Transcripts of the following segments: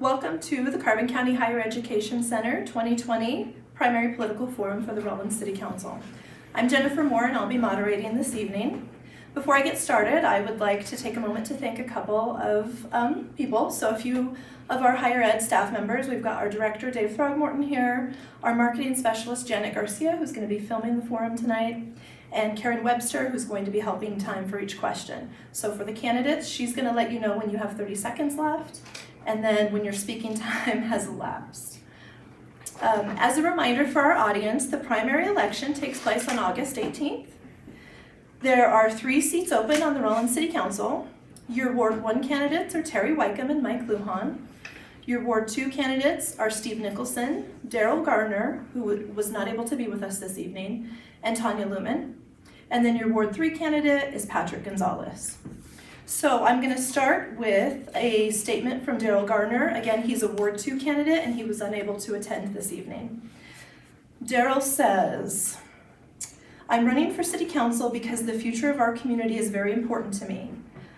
Welcome to the Carbon County Higher Education Center 2020 Primary Political Forum for the Rawlins City Council. I'm Jennifer Moore and I'll be moderating this evening. Before I get started, I would like to take a moment to thank a couple of people. So a few of our higher ed staff members. We've got our director, Dave Throgmorton here, our marketing specialist, Janet Garcia, who's going to be filming the forum tonight, and Karen Webster, who's going to be helping time for each question. So for the candidates, she's going to let you know when you have 30 seconds left, and then when your speaking time has elapsed. As a reminder for our audience, the primary election takes place on August 18th. There are 3 seats open on the Rawlins City Council. Your Ward 1 candidates are Terry Wykeham and Mike Lujan. Your Ward 2 candidates are Steve Nicholson, Daryl Gardner, who was not able to be with us this evening, and Tanya Lumen. And then your Ward 3 candidate is Patrick Gonzalez. So I'm going to start with a statement from Daryl Gardner. Again, he's a Ward 2 candidate and he was unable to attend this evening. Daryl says, "I'm running for City Council because the future of our community is very important to me.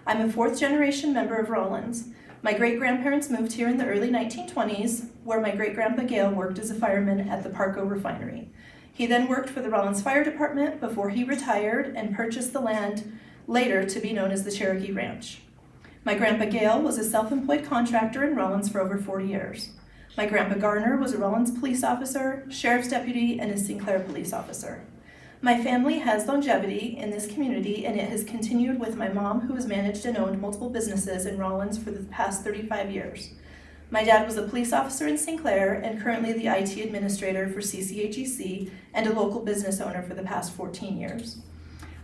I'm a 4th generation member of Rawlins. My great-grandparents moved here in the early 1920s, where my great-grandpa Gale worked as a fireman at the Parco refinery. He then worked for the Rawlins Fire Department before he retired and purchased the land later to be known as the Cherokee Ranch. My grandpa Gale was a self-employed contractor in Rawlins for over 40 years. My grandpa Garner was a Rawlins police officer, sheriff's deputy, and a Sinclair police officer. My family has longevity in this community, and it has continued with my mom, who has managed and owned multiple businesses in Rawlins for the past 35 years. My dad was a police officer in Sinclair and currently the IT administrator for CCHEC and a local business owner for the past 14 years.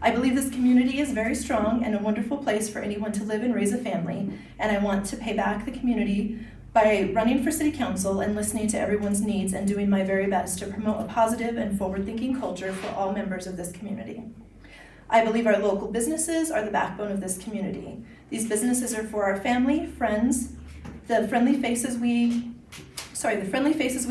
I believe this community is very strong and a wonderful place for anyone to live and raise a family, and I want to pay back the community by running for City Council and listening to everyone's needs and doing my very best to promote a positive and forward-thinking culture for all members of this community. I believe our local businesses are the backbone of this community. These businesses are for our family, friends, the friendly faces we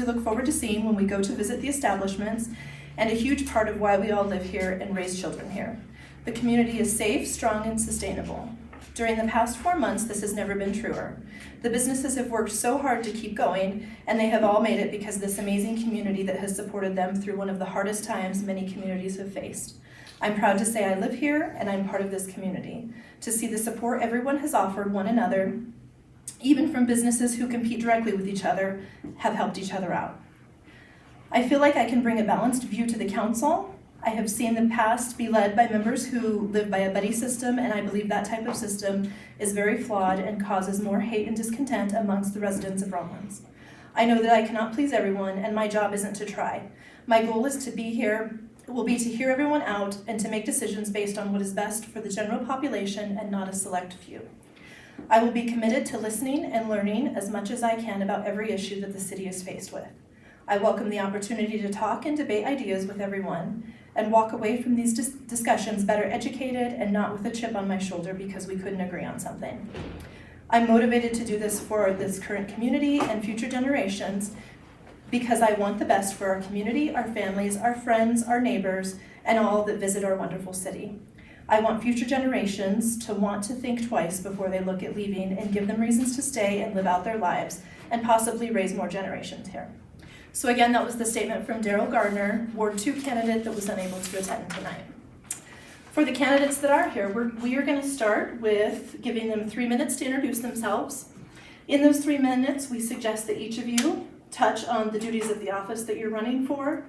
look forward to seeing when we go to visit the establishments, and a huge part of why we all live here and raise children here. The community is safe, strong, and sustainable. During the past 4 months, this has never been truer. The businesses have worked so hard to keep going, and they have all made it because of this amazing community that has supported them through one of the hardest times many communities have faced. I'm proud to say I live here, and I'm part of this community. To see the support everyone has offered one another, even from businesses who compete directly with each other, have helped each other out. I feel like I can bring a balanced view to the council. I have seen the past be led by members who live by a buddy system, and I believe that type of system is very flawed and causes more hate and discontent amongst the residents of Rawlins. I know that I cannot please everyone, and my job isn't to try. My goal will be to hear everyone out and to make decisions based on what is best for the general population and not a select few. I will be committed to listening and learning as much as I can about every issue that the city is faced with. I welcome the opportunity to talk and debate ideas with everyone and walk away from these discussions better educated and not with a chip on my shoulder because we couldn't agree on something. I'm motivated to do this for this current community and future generations because I want the best for our community, our families, our friends, our neighbors, and all that visit our wonderful city. I want future generations to want to think twice before they look at leaving and give them reasons to stay and live out their lives and possibly raise more generations here. So again, that was the statement from Daryl Gardner, Ward 2 candidate that was unable to attend tonight. For the candidates that are here, we are going to start with giving them 3 minutes to introduce themselves. In those 3 minutes, we suggest that each of you touch on the duties of the office that you're running for,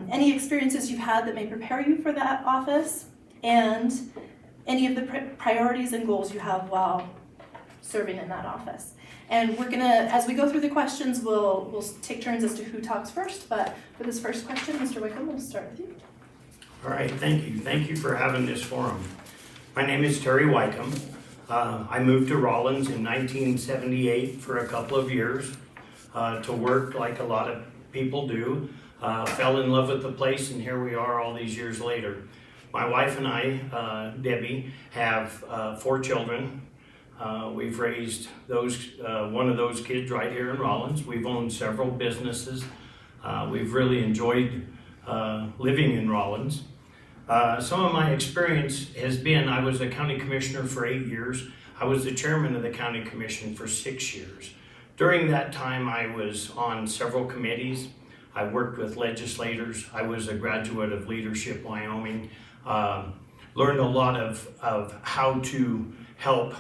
any experiences you've had that may prepare you for that office, and any of the priorities and goals you have while serving in that office. And we're gonna, as we go through the questions, we'll take turns as to who talks first, but for this first question, Mr. Wickham, we'll start with you. All right, thank you. Thank you for having this forum. My name is Terry Wykeham. I moved to Rawlins in 1978 for a couple of years to work like a lot of people do. Fell in love with the place, and here we are all these years later. My wife and I, Debbie, have 4 children. We've raised one of those kids right here in Rawlins. We've owned several businesses. We've really enjoyed living in Rawlins. Some of my experience has been, I was a county commissioner for 8 years. I was the chairman of the county commission for 6 years. During that time, I was on several committees. I worked with legislators. I was a graduate of Leadership Wyoming. Learned a lot of how to help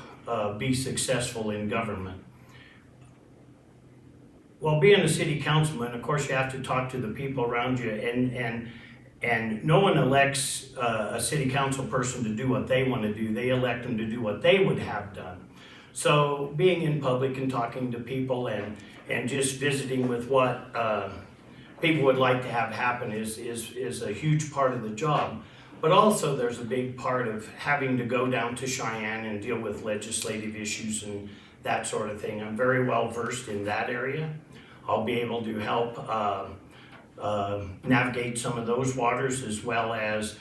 be successful in government. Well, being a city councilman, of course, you have to talk to the people around you, and no one elects a city council person to do what they want to do. They elect them to do what they would have done. So being in public and talking to people and just visiting with what people would like to have happen is a huge part of the job. But also there's a big part of having to go down to Cheyenne and deal with legislative issues and that sort of thing. I'm very well versed in that area. I'll be able to help navigate some of those waters, as well as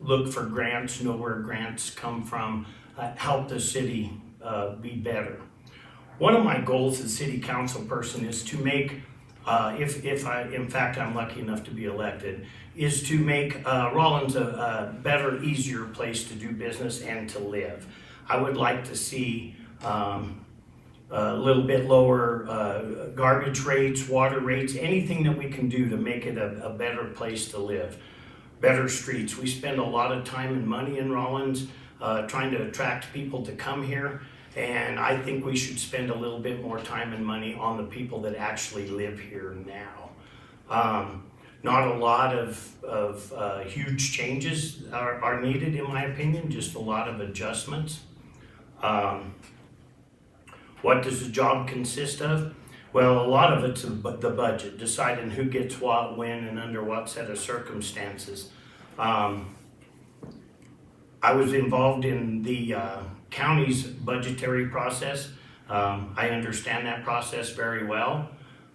look for grants, know where grants come from, help the city be better. One of my goals as city council person is to make, in fact I'm lucky enough to be elected, is to make Rawlins a better, easier place to do business and to live. I would like to see a little bit lower garbage rates, water rates, anything that we can do to make it a better place to live. Better streets. We spend a lot of time and money in Rawlins trying to attract people to come here, and I think we should spend a little bit more time and money on the people that actually live here now. Not a lot of huge changes are needed, in my opinion, just a lot of adjustments. What does the job consist of? Well, a lot of it's the budget, deciding who gets what, when, and under what set of circumstances. I was involved in the county's budgetary process. I understand that process very well.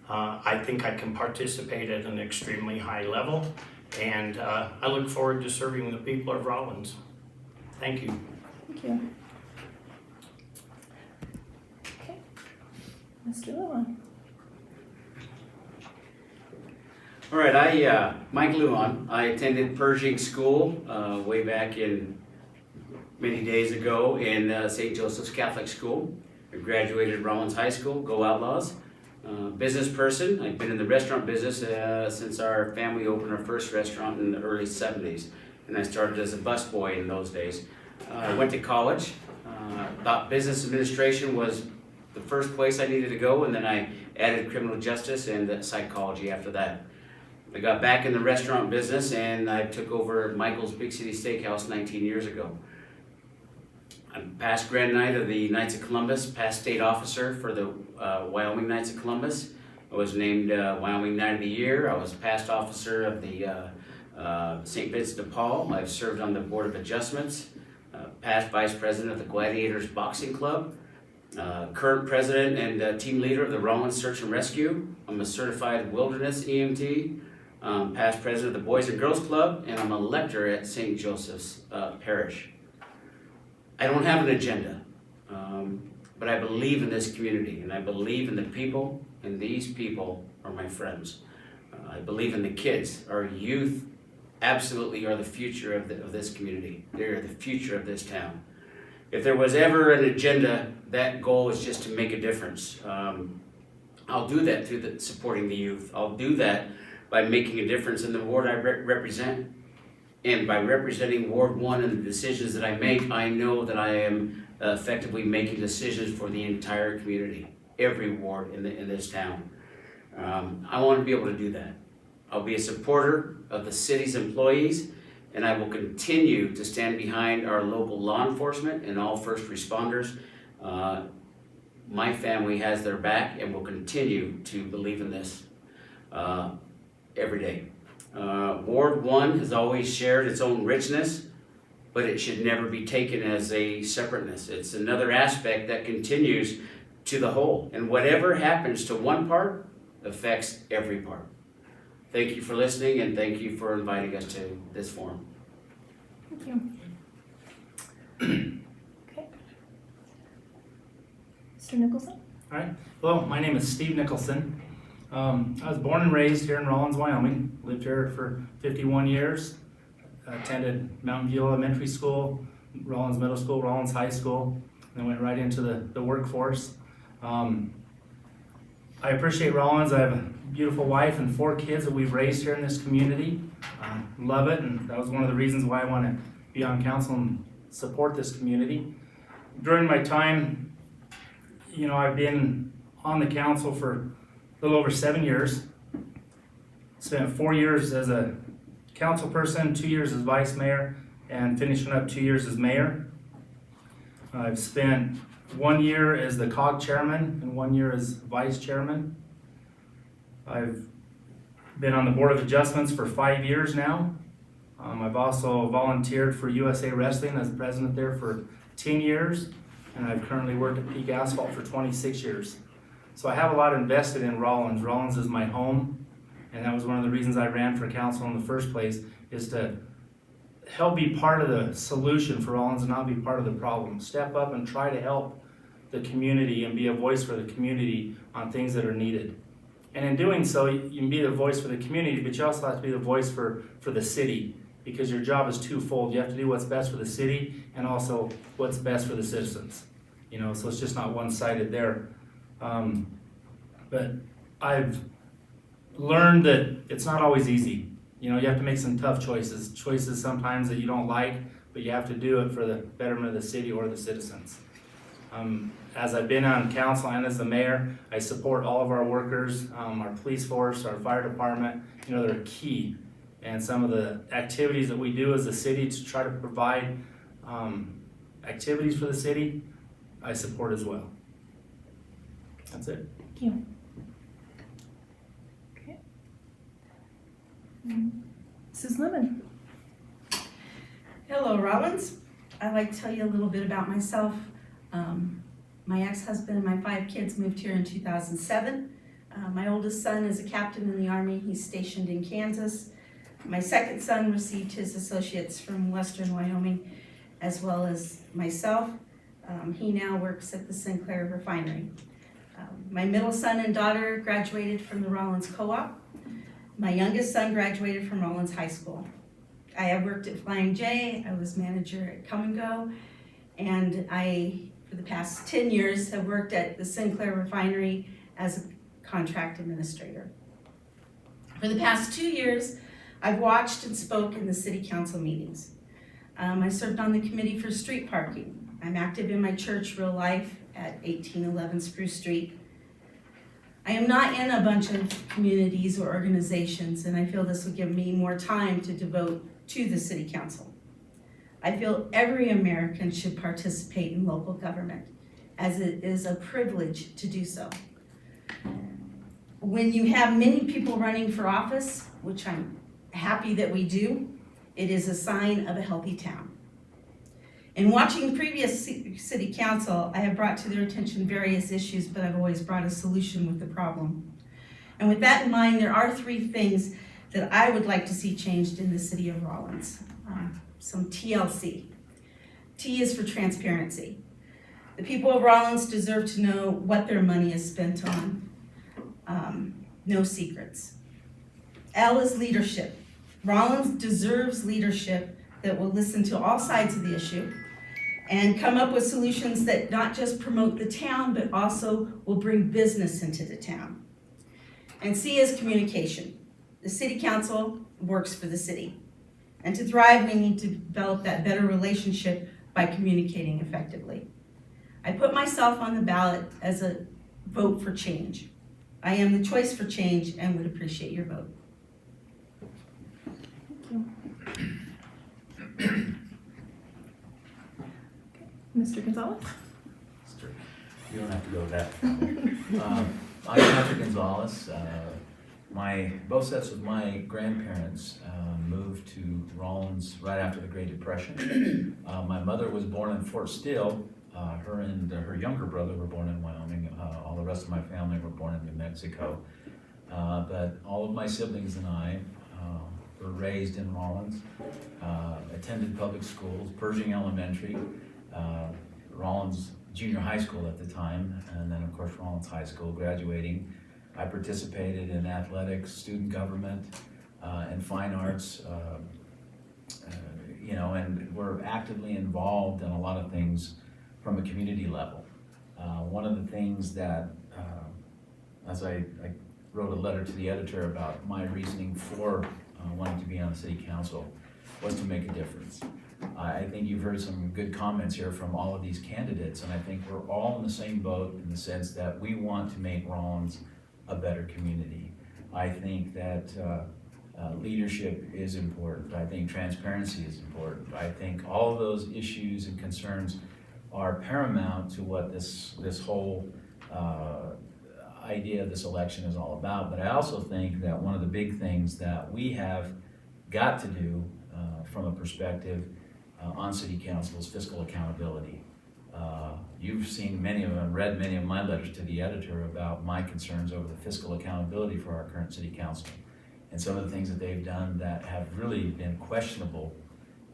I think I can participate at an extremely high level, and I look forward to serving the people of Rawlins. Thank you. Thank you. Okay, Mr. Lewin. All right, Mike Luan. I attended Pershing School way back in many days ago in St. Joseph's Catholic School. I graduated Rawlins High School, Go Outlaws. Business person. I've been in the restaurant business since our family opened our first restaurant in the early 70s. And I started as a busboy in those days. I went to college. Thought business administration was the first place I needed to go, and then I added criminal justice and psychology after that. I got back in the restaurant business, and I took over Michael's Big City Steakhouse 19 years ago. I'm past Grand Knight of the Knights of Columbus, past state officer for the Wyoming Knights of Columbus. I was named Wyoming Knight of the Year. I was past officer of the St. Vincent de Paul. I've served on the Board of Adjustments, past vice president of the Gladiators Boxing Club, current president and team leader of the Rawlins Search and Rescue. I'm a certified wilderness EMT, past president of the Boys and Girls Club, and I'm a lector at St. Joseph's Parish. I don't have an agenda, but I believe in this community, and I believe in the people, and these people are my friends. I believe in the kids. Our youth absolutely are the future of this community. They're the future of this town. If there was ever an agenda, that goal is just to make a difference. I'll do that through supporting the youth. I'll do that by making a difference in the ward I represent. And by representing Ward 1 and the decisions that I make, I know that I am effectively making decisions for the entire community, every ward in this town. I want to be able to do that. I'll be a supporter of the city's employees, and I will continue to stand behind our local law enforcement and all first responders. My family has their back and will continue to believe in this every day. Ward 1 has always shared its own richness, but it should never be taken as a separateness. It's another aspect that continues to the whole, and whatever happens to one part affects every part. Thank you for listening, and thank you for inviting us to this forum. Thank you. Okay. Mr. Nicholson? All right. Hello, my name is Steve Nicholson. I was born and raised here in Rawlins, Wyoming. Lived here for 51 years. Attended Mountain View Elementary School, Rawlins Middle School, Rawlins High School. then went right into the workforce. I appreciate Rawlins. I have a beautiful wife and 4 kids that we've raised here in this community. Love it, and that was one of the reasons why I want to be on council and support this community. During my time, I've been on the council for a little over 7 years. Spent 4 years as a council person, 2 years as vice mayor, and finishing up 2 years as mayor. I've spent 1 year as the COG chairman and 1 year as vice chairman. I've been on the Board of Adjustments for 5 years now. I've also volunteered for USA Wrestling as president there for 10 years, and I've currently worked at Peak Asphalt for 26 years. So I have a lot invested in Rawlins. Rawlins is my home, and that was one of the reasons I ran for council in the first place, is to help be part of the solution for Rawlins and not be part of the problem. Step up and try to help the community and be a voice for the community on things that are needed. And in doing so, you can be the voice for the community, but you also have to be the voice for the city, because your job is twofold. You have to do what's best for the city and also what's best for the citizens. So it's just not one-sided there. But I've learned that it's not always easy. You have to make some tough choices sometimes that you don't like, but you have to do it for the betterment of the city or the citizens. As I've been on council and as the mayor, I support all of our workers, our police force, our fire department. They're key. And some of the activities that we do as a city to try to provide activities for the city, I support as well. That's it. Thank you. Okay. Mrs. Lemon. Hello, Rawlins. I'd like to tell you a little bit about myself. My ex-husband and my 5 kids moved here in 2007. My oldest son is a captain in the Army. He's stationed in Kansas. My second son received his associates from Western Wyoming, as well as myself. He now works at the Sinclair refinery. My middle son and daughter graduated from the Rawlins Co-op. My youngest son graduated from Rawlins High School. I have worked at Flying J. I was manager at Come and Go, and I, for the past 10 years, have worked at the Sinclair refinery as a contract administrator. For the past 2 years, I've watched and spoke in the city council meetings. I served on the committee for street parking. I'm active in my church, Real Life, at 1811 Spruce Street. I am not in a bunch of communities or organizations, and I feel this will give me more time to devote to the city council. I feel every American should participate in local government, as it is a privilege to do so. When you have many people running for office, which I'm happy that we do, it is a sign of a healthy town. In watching previous city council, I have brought to their attention various issues, but I've always brought a solution with the problem. And with that in mind, there are 3 things that I would like to see changed in the city of Rawlins. Some TLC. T is for transparency. The people of Rawlins deserve to know what their money is spent on. No secrets. L is leadership. Rawlins deserves leadership that will listen to all sides of the issue and come up with solutions that not just promote the town, but also will bring business into the town. And C is communication. The city council works for the city. And to thrive, we need to develop that better relationship by communicating effectively. I put myself on the ballot as a vote for change. I am the choice for change and would appreciate your vote. Mr. Gonzalez? You don't have to go that far. I'm Patrick Gonzalez. Both sets of my grandparents moved to Rawlins right after the Great Depression. My mother was born in Fort Steele. Her and her younger brother were born in Wyoming. All the rest of my family were born in New Mexico. But all of my siblings and I were raised in Rawlins, attended public schools, Pershing Elementary, Rawlins Junior High School at the time, and then of course Rawlins High School. Graduating, I participated in athletics, student government, and fine arts, and we're actively involved in a lot of things from a community level. One of the things that, as I wrote a letter to the editor about my reasoning for wanting to be on the city council, was to make a difference. I think you've heard some good comments here from all of these candidates, and I think we're all in the same boat in the sense that we want to make Rawlins a better community. I think that leadership is important. I think transparency is important. I think all of those issues and concerns are paramount to what this whole idea of this election is all about. But I also think that one of the big things that we have got to do from a perspective on city council is fiscal accountability. You've seen many of them, read many of my letters to the editor about my concerns over the fiscal accountability for our current city council and some of the things that they've done that have really been questionable.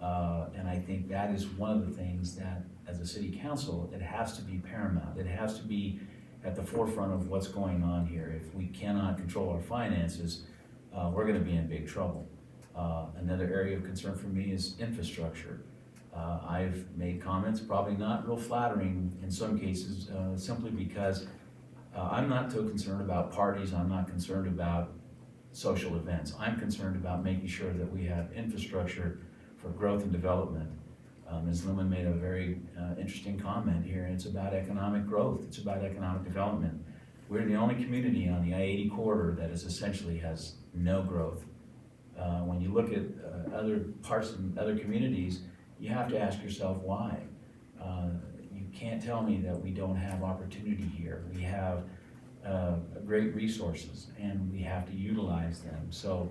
And I think that is one of the things that, as a city council, it has to be paramount. It has to be at the forefront of what's going on here. If we cannot control our finances, we're going to be in big trouble. Another area of concern for me is infrastructure. I've made comments, probably not real flattering in some cases, simply because I'm not so concerned about parties. I'm not concerned about social events. I'm concerned about making sure that we have infrastructure for growth and development. Ms. Lumen made a very interesting comment here. It's about economic growth. It's about economic development. We're the only community on the I-80 corridor that is essentially has no growth. When you look at other parts and other communities, you have to ask yourself why. You can't tell me that we don't have opportunity here. We have great resources and we have to utilize them. So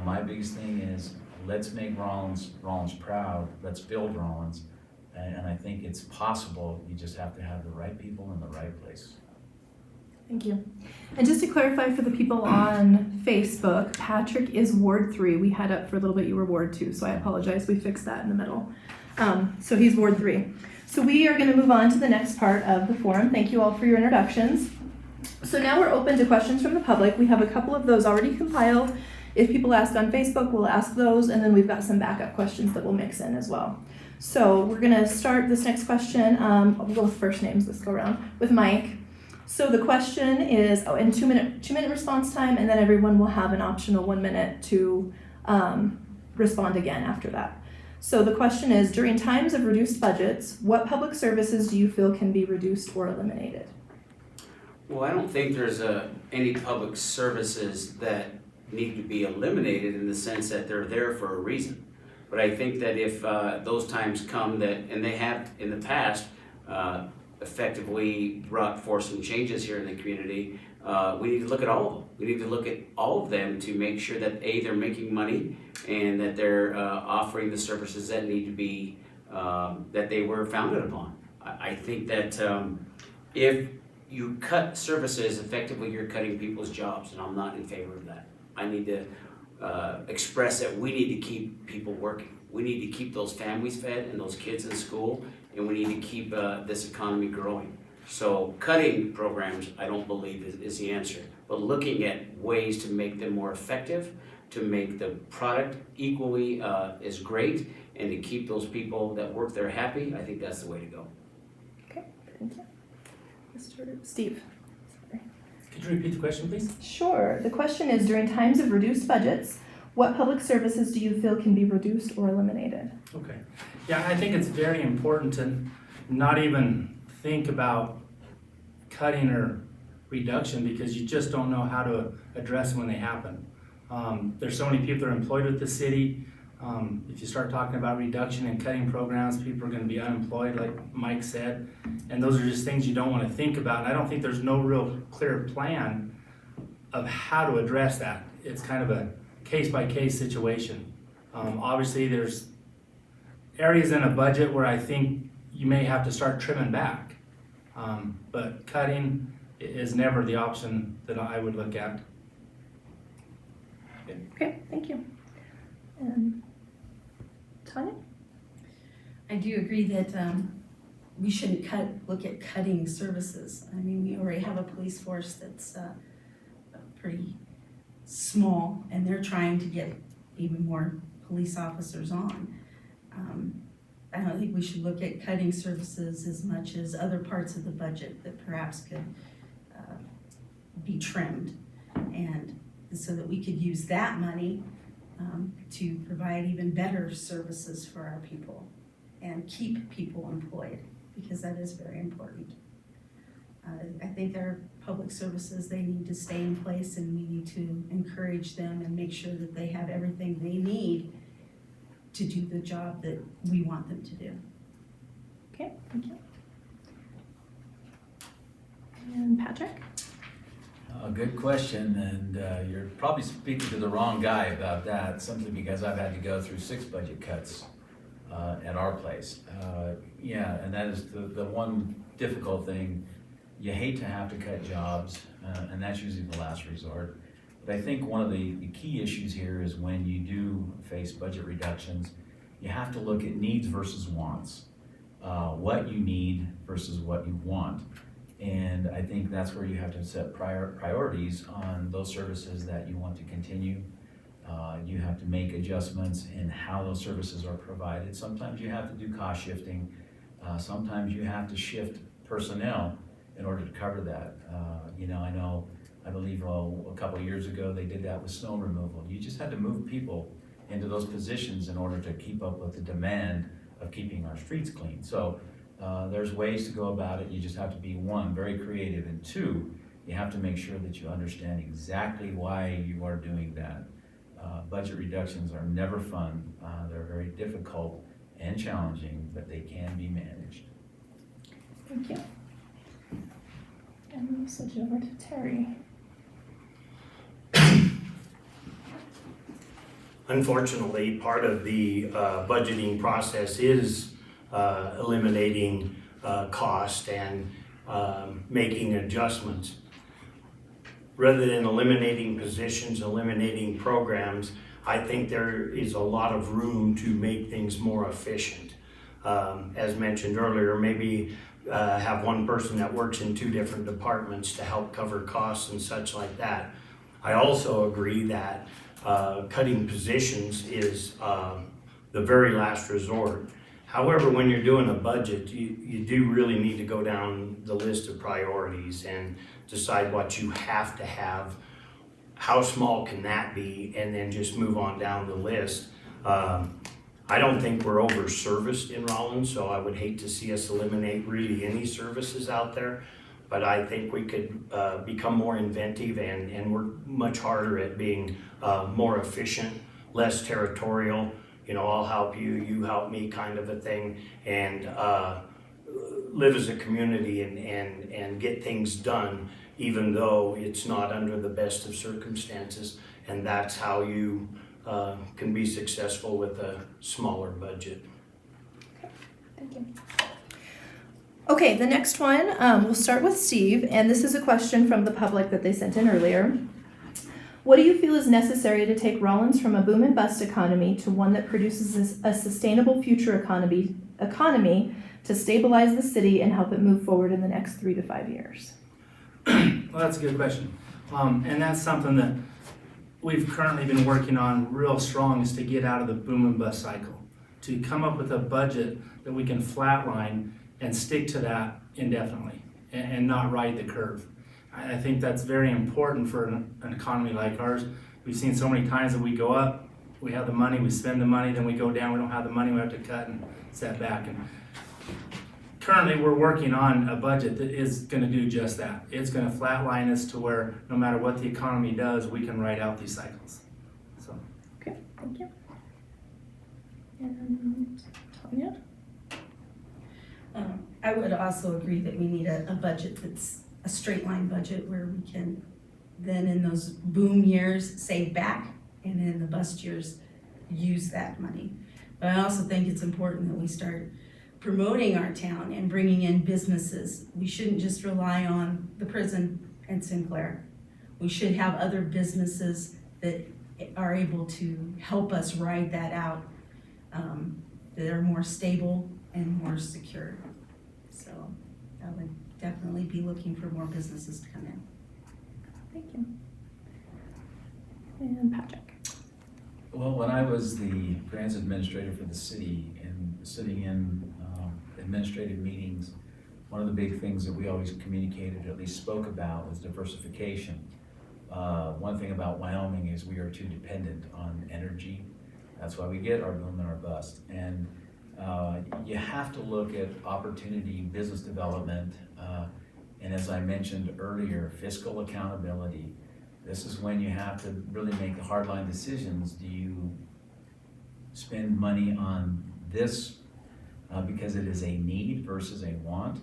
my biggest thing is, let's make Rawlins proud. Let's build Rawlins. And I think it's possible. You just have to have the right people in the right place. Thank you. And just to clarify for the people on Facebook, Patrick is Ward 3. We had up for a little bit, you were Ward 2, so I apologize. We fixed that in the middle. So he's Ward 3. So we are going to move on to the next part of the forum. Thank you all for your introductions. So now we're open to questions from the public. We have a couple of those already compiled. If people ask on Facebook, we'll ask those, and then we've got some backup questions that we'll mix in as well. So we're going to start this next question. We'll go with first names this go around with Mike. So the question is, in 2 minute response time, and then everyone will have an optional 1 minute to respond again after that. So the question is, during times of reduced budgets, what public services do you feel can be reduced or eliminated? Well, I don't think there's any public services that need to be eliminated in the sense that they're there for a reason. But I think that if those times come that, and they have in the past, effectively brought forth some changes here in the community, we need to look at all of them. We need to look at all of them to make sure that A, they're making money and that they're offering the services that need to be, that they were founded upon. I think that if you cut services, effectively you're cutting people's jobs, and I'm not in favor of that. I need to express that we need to keep people working. We need to keep those families fed and those kids in school, and we need to keep this economy growing. So cutting programs, I don't believe is the answer, but looking at ways to make them more effective, to make the product equally as great, and to keep those people that work there happy, I think that's the way to go. Okay, thank you. Mr. Steve. Sorry. Could you repeat the question, please? Sure. The question is, during times of reduced budgets, what public services do you feel can be reduced or eliminated? Okay. Yeah, I think it's very important to not even think about cutting or reduction because you just don't know how to address when they happen. There's so many people that are employed with the city. If you start talking about reduction and cutting programs, people are going to be unemployed, like Mike said. And those are just things you don't want to think about. And I don't think there's no real clear plan of how to address that. It's kind of a case-by-case situation. Obviously, there's areas in a budget where I think you may have to start trimming back. But cutting is never the option that I would look at. Okay, thank you. Tanya? I do agree that we shouldn't look at cutting services. I mean, we already have a police force that's pretty small, and they're trying to get even more police officers on. I don't think we should look at cutting services as much as other parts of the budget that perhaps could be trimmed. And so that we could use that money to provide even better services for our people and keep people employed, because that is very important. I think our public services, they need to stay in place, and we need to encourage them and make sure that they have everything they need to do the job that we want them to do. Okay, thank you. And Patrick? Good question, and you're probably speaking to the wrong guy about that, simply because I've had to go through 6 budget cuts at our place. Yeah, and that is the one difficult thing. You hate to have to cut jobs, and that's usually the last resort. But I think one of the key issues here is when you do face budget reductions, you have to look at needs versus wants. What you need versus what you want. And I think that's where you have to set priorities on those services that you want to continue. You have to make adjustments in how those services are provided. Sometimes you have to do cost shifting. Sometimes you have to shift personnel in order to cover that. I believe a couple of years ago they did that with snow removal. You just had to move people into those positions in order to keep up with the demand of keeping our streets clean. So there's ways to go about it. You just have to be, 1, very creative, and 2, you have to make sure that you understand exactly why you are doing that. Budget reductions are never fun. They're very difficult and challenging, but they can be managed. Thank you. And we'll switch it over to Terry. Unfortunately, part of the budgeting process is eliminating cost and making adjustments. Rather than eliminating positions, eliminating programs, I think there is a lot of room to make things more efficient. As mentioned earlier, maybe have one person that works in 2 different departments to help cover costs and such like that. I also agree that cutting positions is the very last resort. However, when you're doing a budget, you do really need to go down the list of priorities and decide what you have to have, how small can that be, and then just move on down the list. I don't think we're over-serviced in Rawlins, so I would hate to see us eliminate really any services out there. But I think we could become more inventive and work much harder at being more efficient, less territorial. I'll help you, you help me kind of a thing, and live as a community and get things done, even though it's not under the best of circumstances. And that's how you can be successful with a smaller budget. Thank you. Okay, the next one, we'll start with Steve, and this is a question from the public that they sent in earlier. What do you feel is necessary to take Rawlins from a boom and bust economy to one that produces a sustainable future economy to stabilize the city and help it move forward in the next 3 to 5 years? Well, that's a good question. And that's something that we've currently been working on real strong, is to get out of the boom and bust cycle, to come up with a budget that we can flatline and stick to that indefinitely and not ride the curve. I think that's very important for an economy like ours. We've seen so many times that we go up, we have the money, we spend the money, then we go down, we don't have the money, we have to cut and set back. And currently we're working on a budget that is going to do just that. It's going to flatline us to where no matter what the economy does, we can ride out these cycles. So. Okay, thank you. And Tanya? I would also agree that we need a budget that's a straight line budget, where we can then in those boom years save back, and in the bust years use that money. But I also think it's important that we start promoting our town and bringing in businesses. We shouldn't just rely on the prison and Sinclair. We should have other businesses that are able to help us ride that out, that are more stable and more secure. So I would definitely be looking for more businesses to come in. Thank you. And Patrick? Well, when I was the grants administrator for the city in sitting in administrative meetings, one of the big things that we always communicated, or at least spoke about, was diversification. One thing about Wyoming is we are too dependent on energy. That's why we get our boom and our bust. And you have to look at opportunity, business development, and as I mentioned earlier, fiscal accountability. This is when you have to really make the hardline decisions. Do you spend money on this because it is a need versus a want?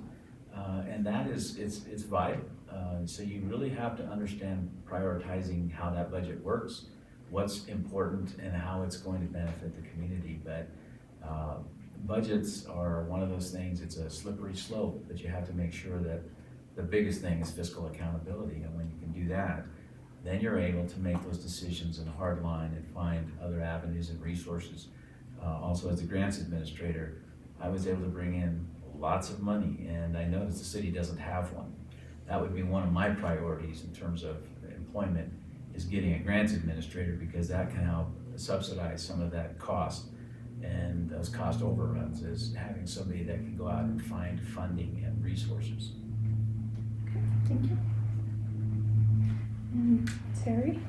And that is, it's vital. So you really have to understand prioritizing how that budget works, what's important, and how it's going to benefit the community. But budgets are one of those things, it's a slippery slope, but you have to make sure that the biggest thing is fiscal accountability. And when you can do that, then you're able to make those decisions in a hard line and find other avenues and resources. Also, as a grants administrator, I was able to bring in lots of money, and I noticed the city doesn't have one. That would be one of my priorities in terms of employment, is getting a grants administrator, because that can help subsidize some of that cost. And those cost overruns is having somebody that can go out and find funding and resources. Thank you. And Terry?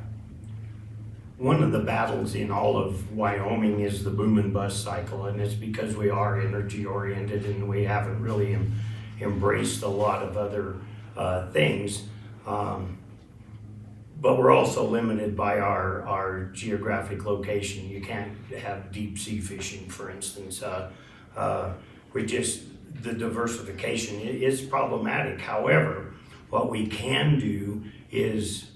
One of the battles in all of Wyoming is the boom and bust cycle, and it's because we are energy oriented and we haven't really embraced a lot of other things. But we're also limited by our geographic location. You can't have deep sea fishing, for instance. The diversification is problematic. However, what we can do is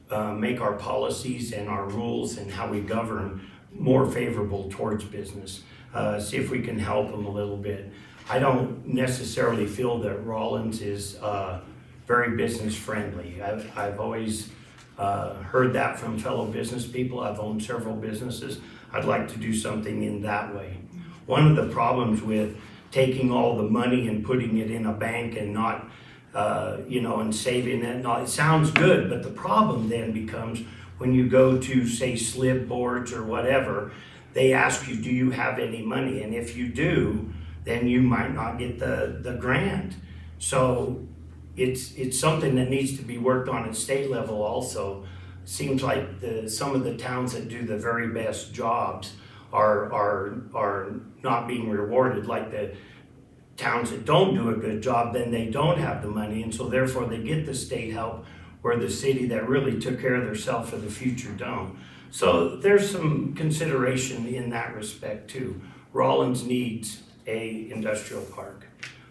make our policies and our rules and how we govern more favorable towards business. See if we can help them a little bit. I don't necessarily feel that Rawlins is very business friendly. I've always heard that from fellow business people. I've owned several businesses. I'd like to do something in that way. One of the problems with taking all the money and putting it in a bank and not and saving it. Now, it sounds good, but the problem then becomes when you go to, say, SLIB boards or whatever, they ask you, do you have any money? And if you do, then you might not get the grant. So it's something that needs to be worked on at state level also. Seems like some of the towns that do the very best jobs are not being rewarded, like the towns that don't do a good job, then they don't have the money, and so therefore they get the state help, where the city that really took care of themselves for the future don't. So there's some consideration in that respect too. Rawlins needs a industrial park.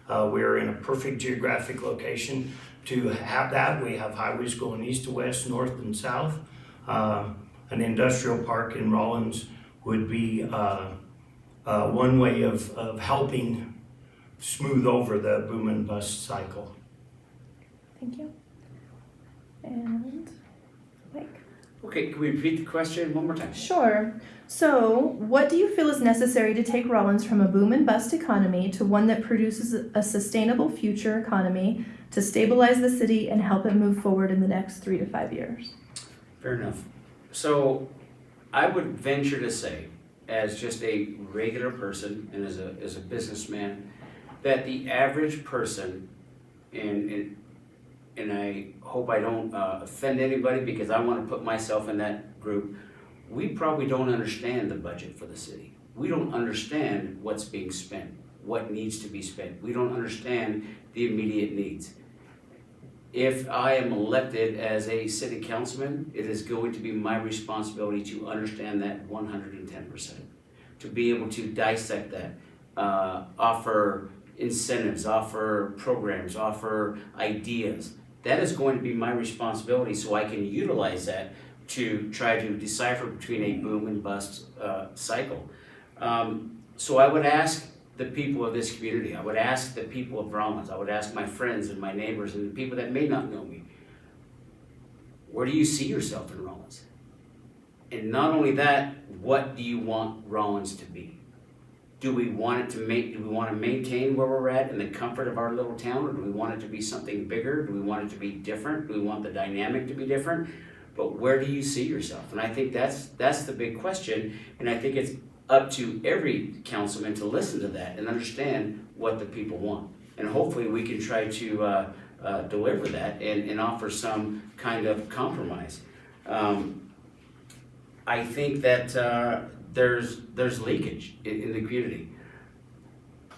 We're in a perfect geographic location to have that. We have highways going east to west, north and south. An industrial park in Rawlins would be one way of helping smooth over the boom and bust cycle. Thank you. And Mike? Okay, can we repeat the question one more time? Sure. So, what do you feel is necessary to take Rawlins from a boom and bust economy to one that produces a sustainable future economy to stabilize the city and help it move forward in the next 3 to 5 years? Fair enough. So I would venture to say, as just a regular person and as a businessman, that the average person, and I hope I don't offend anybody because I want to put myself in that group, we probably don't understand the budget for the city. We don't understand what's being spent, what needs to be spent. We don't understand the immediate needs. If I am elected as a city councilman, it is going to be my responsibility to understand that 110%, to be able to dissect that, offer incentives, offer programs, offer ideas. That is going to be my responsibility, so I can utilize that to try to decipher between a boom and bust cycle. So I would ask the people of this community, I would ask the people of Rawlins, I would ask my friends and my neighbors and the people that may not know me, where do you see yourself in Rawlins? And not only that, what do you want Rawlins to be? Do we want to maintain where we're at in the comfort of our little town, or do we want it to be something bigger? Do we want it to be different? Do we want the dynamic to be different? But where do you see yourself? And I think that's the big question, and I think it's up to every councilman to listen to that and understand what the people want. And hopefully we can try to deliver that and offer some kind of compromise. I think that there's leakage in the community.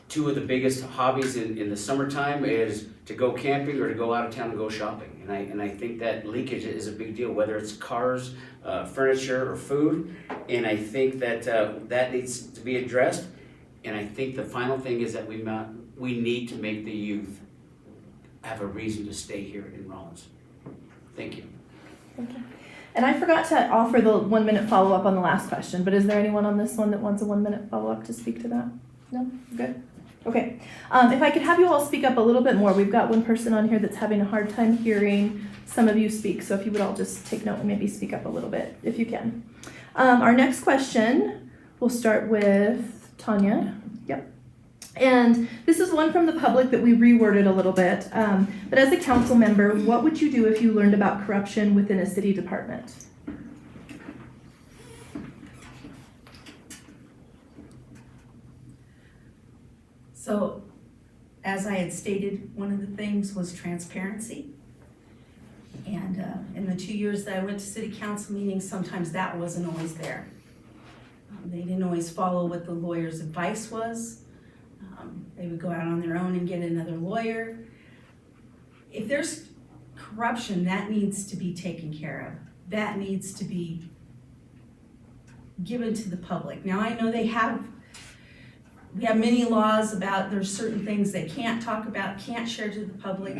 Two of the biggest hobbies in the summertime is to go camping or to go out of town and go shopping. And I think that leakage is a big deal, whether it's cars, furniture, or food. And I think that that needs to be addressed. And I think the final thing is that we need to make the youth have a reason to stay here in Rawlins. Thank you. Thank you. And I forgot to offer the 1 minute follow-up on the last question, but is there anyone on this one that wants a 1 minute follow-up to speak to that? No? Good? Okay. If I could have you all speak up a little bit more. We've got one person on here that's having a hard time hearing some of you speak, so if you would all just take note and maybe speak up a little bit, if you can. Our next question, we'll start with Tanya. Yep. And this is one from the public that we reworded a little bit. But as a council member, what would you do if you learned about corruption within a city department? So, as I had stated, one of the things was transparency. And in the 2 years that I went to city council meetings, sometimes that wasn't always there. They didn't always follow what the lawyer's advice was. They would go out on their own and get another lawyer. If there's corruption, that needs to be taken care of. That needs to be given to the public. Now, I know we have many laws about there's certain things they can't talk about, can't share to the public.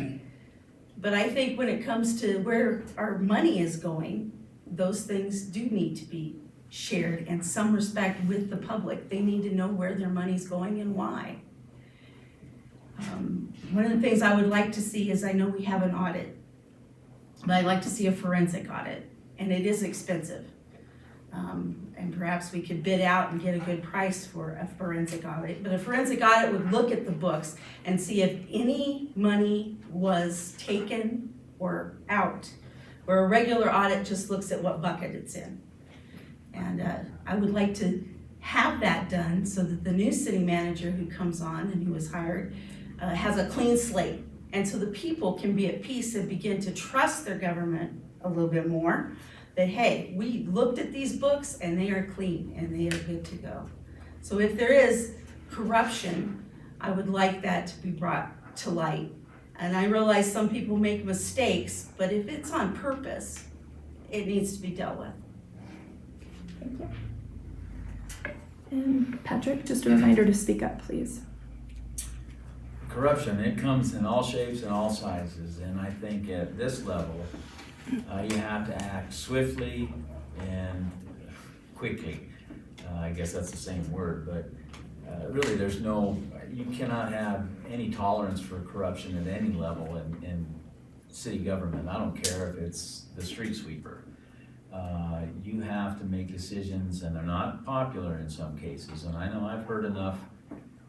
But I think when it comes to where our money is going, those things do need to be shared in some respect with the public. They need to know where their money's going and why. One of the things I would like to see is, I know we have an audit, but I'd like to see a forensic audit, and it is expensive. And perhaps we could bid out and get a good price for a forensic audit. But a forensic audit would look at the books and see if any money was taken or out, where a regular audit just looks at what bucket it's in. And I would like to have that done so that the new city manager who comes on and who was hired has a clean slate. And so the people can be at peace and begin to trust their government a little bit more. That, hey, we looked at these books and they are clean and they are good to go. So if there is corruption, I would like that to be brought to light. And I realize some people make mistakes, but if it's on purpose, it needs to be dealt with. Thank you. And Patrick, just a reminder to speak up, please. Corruption, it comes in all shapes and all sizes, and I think at this level, you have to act swiftly and quickly. I guess that's the same word, but really you cannot have any tolerance for corruption at any level in city government. I don't care if it's the street sweeper. You have to make decisions, and they're not popular in some cases. And I know I've heard enough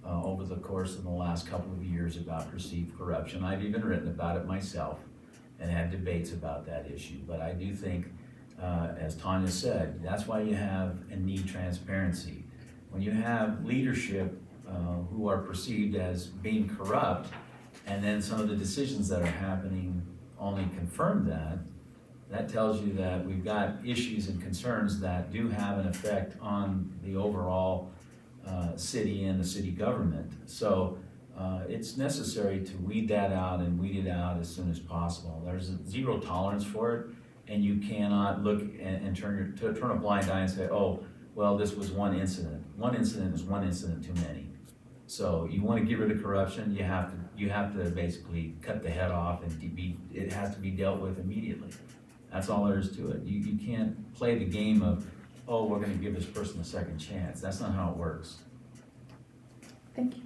over the course of the last couple of years about perceived corruption. I've even written about it myself and had debates about that issue. But I do think, as Tanya said, that's why you have and need transparency. When you have leadership who are perceived as being corrupt, and then some of the decisions that are happening only confirm that, that tells you that we've got issues and concerns that do have an effect on the overall city and the city government. So it's necessary to weed that out and weed it out as soon as possible. There's a zero tolerance for it, and you cannot look and turn a blind eye and say, oh, well, this was one incident. One incident is one incident too many. So you want to get rid of corruption, you have to basically cut the head off, and it has to be dealt with immediately. That's all there is to it. You can't play the game of, oh, we're going to give this person a second chance. That's not how it works. Thank you.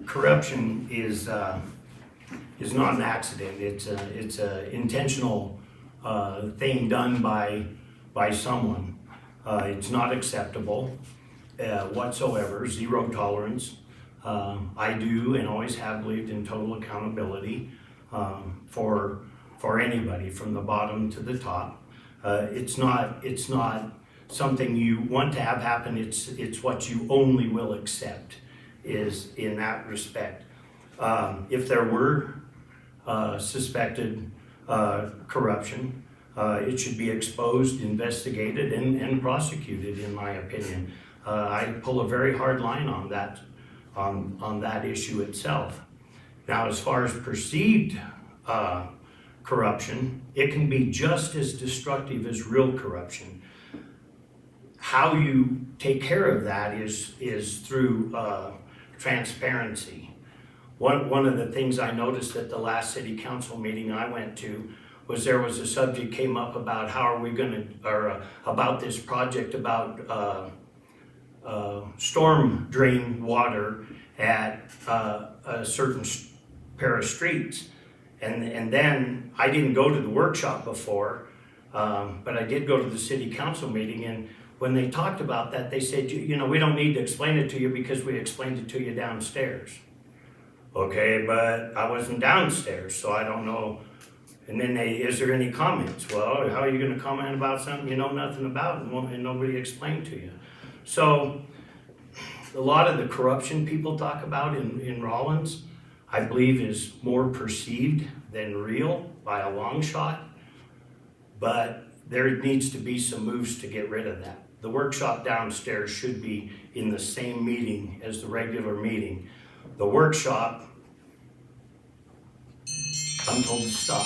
Corruption is not an accident. It's a intentional thing done by someone. It's not acceptable whatsoever. Zero tolerance. I do and always have believed in total accountability. for anybody from the bottom to the top. It's not something you want to have happen. It's what you only will accept, is in that respect. If there were suspected corruption, it should be exposed, investigated, and prosecuted, in my opinion. I pull a very hard line on that issue itself. Now, as far as perceived corruption, it can be just as destructive as real corruption. How you take care of that is through transparency. One of the things I noticed at the last city council meeting I went to was there was a subject came up about how are we going to, or about this project about storm drain water at a certain pair of streets. And then I didn't go to the workshop before, but I did go to the city council meeting, and when they talked about that, they said, you know, we don't need to explain it to you because we explained it to you downstairs. Okay, but I wasn't downstairs, so I don't know. And then is there any comments? Well, how are you gonna comment about something you know nothing about and nobody explained to you? So a lot of the corruption people talk about in Rawlins, I believe is more perceived than real by a long shot, but there needs to be some moves to get rid of that. The workshop downstairs should be in the same meeting as the regular meeting. The workshop, I'm told to stop.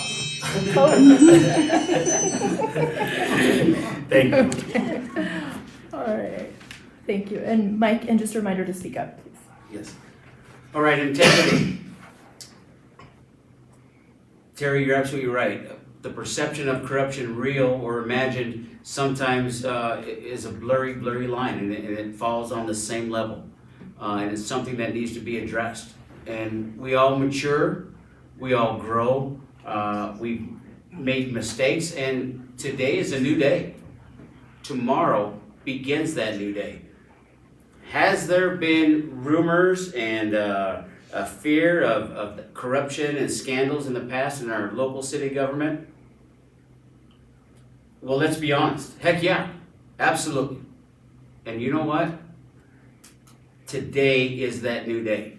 Thank you. All right, thank you. And Mike, and just a reminder to speak up, please. Yes. All right, integrity. Terry, you're absolutely right. The perception of corruption, real or imagined, sometimes is a blurry line, and it falls on the same level. And it's something that needs to be addressed. And we all mature, we all grow, we've made mistakes, and today is a new day. Tomorrow begins that new day. Has there been rumors and a fear of corruption and scandals in the past in our local city government? Well, let's be honest. Heck yeah, absolutely. And you know what? Today is that new day.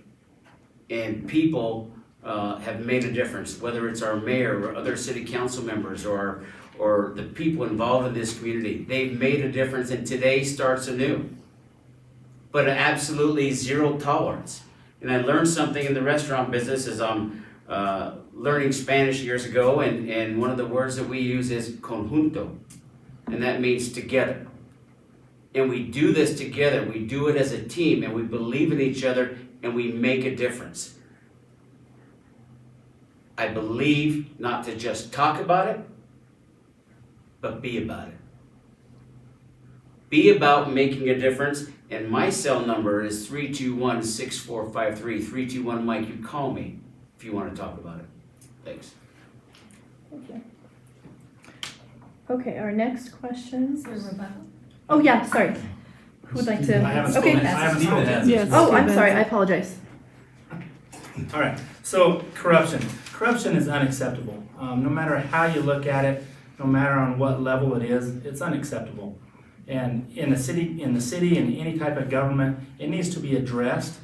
And people have made a difference, whether it's our mayor or other city council members or the people involved in this community. They've made a difference, and today starts anew. But absolutely zero tolerance. And I learned something in the restaurant business as I'm learning Spanish years ago, and one of the words that we use is conjunto, and that means together. And we do this together, we do it as a team, and we believe in each other, and we make a difference. I believe not to just talk about it, but be about it. Be about making a difference, and my cell number is 321-6453. 321 Mike, you call me if you want to talk about it. Thanks. Thank you. Okay, our next questions. Is there a rebuttal? Oh, yeah, sorry. Who would like to? I haven't Okay. spoken. I haven't spoken. Yes. Oh, I'm sorry, I apologize. All right, so corruption. Corruption is unacceptable. No matter how you look at it, no matter on what level it is, it's unacceptable. And in the city, in any type of government, it needs to be addressed,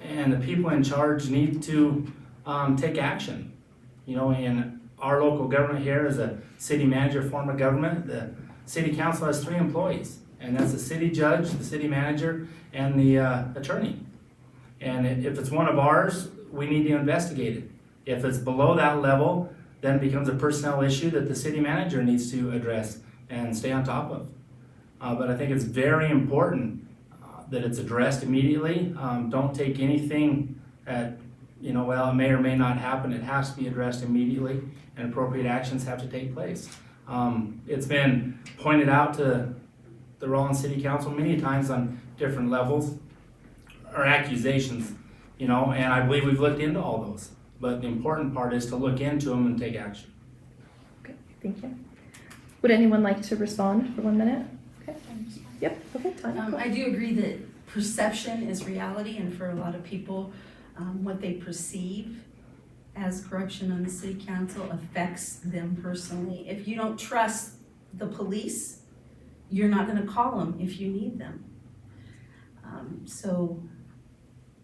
and the people in charge need to take action. You know, in our local government here is a city manager form of government. The city council has 3 employees, and that's the city judge, the city manager, and the attorney. And if it's one of ours, we need to investigate it. If it's below that level, then it becomes a personnel issue that the city manager needs to address and stay on top of. But I think it's very important that it's addressed immediately. Don't take anything at, you know, well, it may or may not happen. It has to be addressed immediately, and appropriate actions have to take place. It's been pointed out to the Rawlins City Council many times on different levels, or accusations, you know, and I believe we've looked into all those. But the important part is to look into them and take action. Okay, thank you. Would anyone like to respond for 1 minute? Okay. Yep, okay, Tanya. I do agree that perception is reality, and for a lot of people, what they perceive as corruption on the city council affects them personally. If you don't trust the police, you're not gonna call them if you need them. So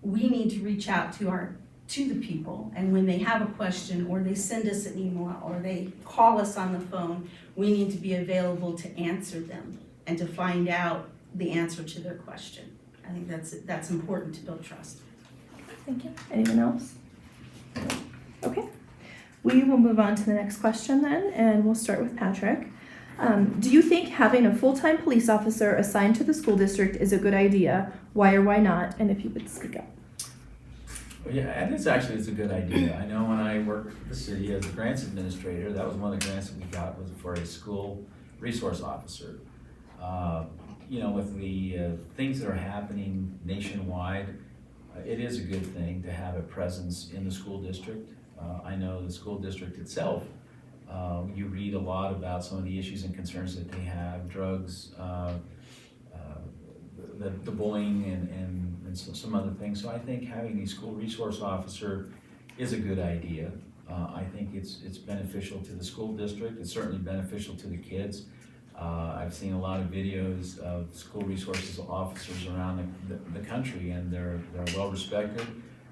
we need to reach out to the people, and when they have a question, or they send us an email, or they call us on the phone, we need to be available to answer them and to find out the answer to their question. I think that's important to build trust. Thank you. Anyone else? Okay. We will move on to the next question then, and we'll start with Patrick. Do you think having a full-time police officer assigned to the school district is a good idea? Why or why not? And if you would speak up. Well, yeah, and it's a good idea. I know when I worked for the city as a grants administrator, that was one of the grants that we got was for a school resource officer. With the things that are happening nationwide, it is a good thing to have a presence in the school district. I know the school district itself, you read a lot about some of the issues and concerns that they have, drugs, the bullying and some other things. So I think having a school resource officer is a good idea. I think it's beneficial to the school district. It's certainly beneficial to the kids. I've seen a lot of videos of school resources officers around the country, and they're well respected.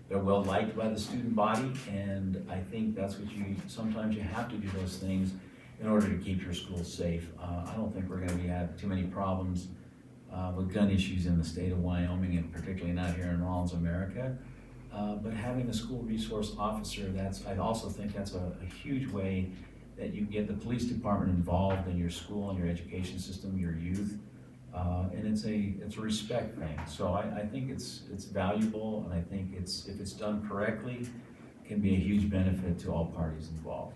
They're well liked by the student body, and I think that's what sometimes you have to do those things in order to keep your school safe. I don't think we're gonna have too many problems with gun issues in the state of Wyoming, and particularly not here in Rawlins, America. But having a school resource officer, I also think that's a huge way that you get the police department involved in your school and your education system, your youth. And it's a respect thing. So I think it's valuable, and I think if it's done correctly, it can be a huge benefit to all parties involved.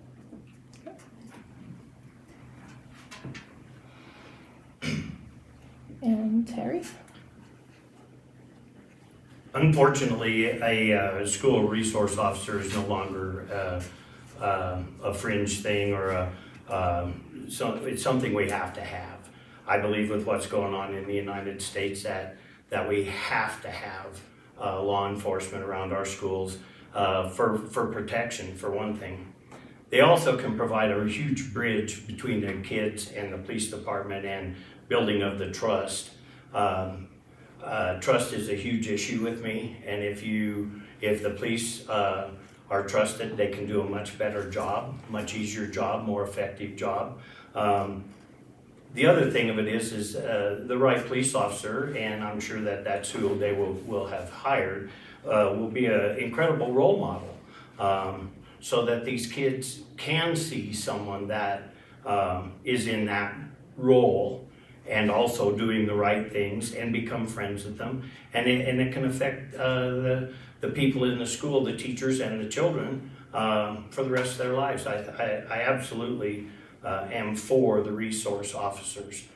And Terry? Unfortunately, a school resource officer is no longer a fringe thing or so it's something we have to have. I believe with what's going on in the United States that we have to have law enforcement around our schools for protection, for one thing. They also can provide a huge bridge between the kids and the police department and building of the trust. Trust is a huge issue with me, and if the police are trusted, they can do a much better job, much easier job, more effective job. The other thing of it is the right police officer, and I'm sure that's who they will have hired, will be an incredible role model, so that these kids can see someone that is in that role and also doing the right things and become friends with them, and it can affect the people in the school, the teachers and the children, for the rest of their lives. I absolutely am for the resource officers.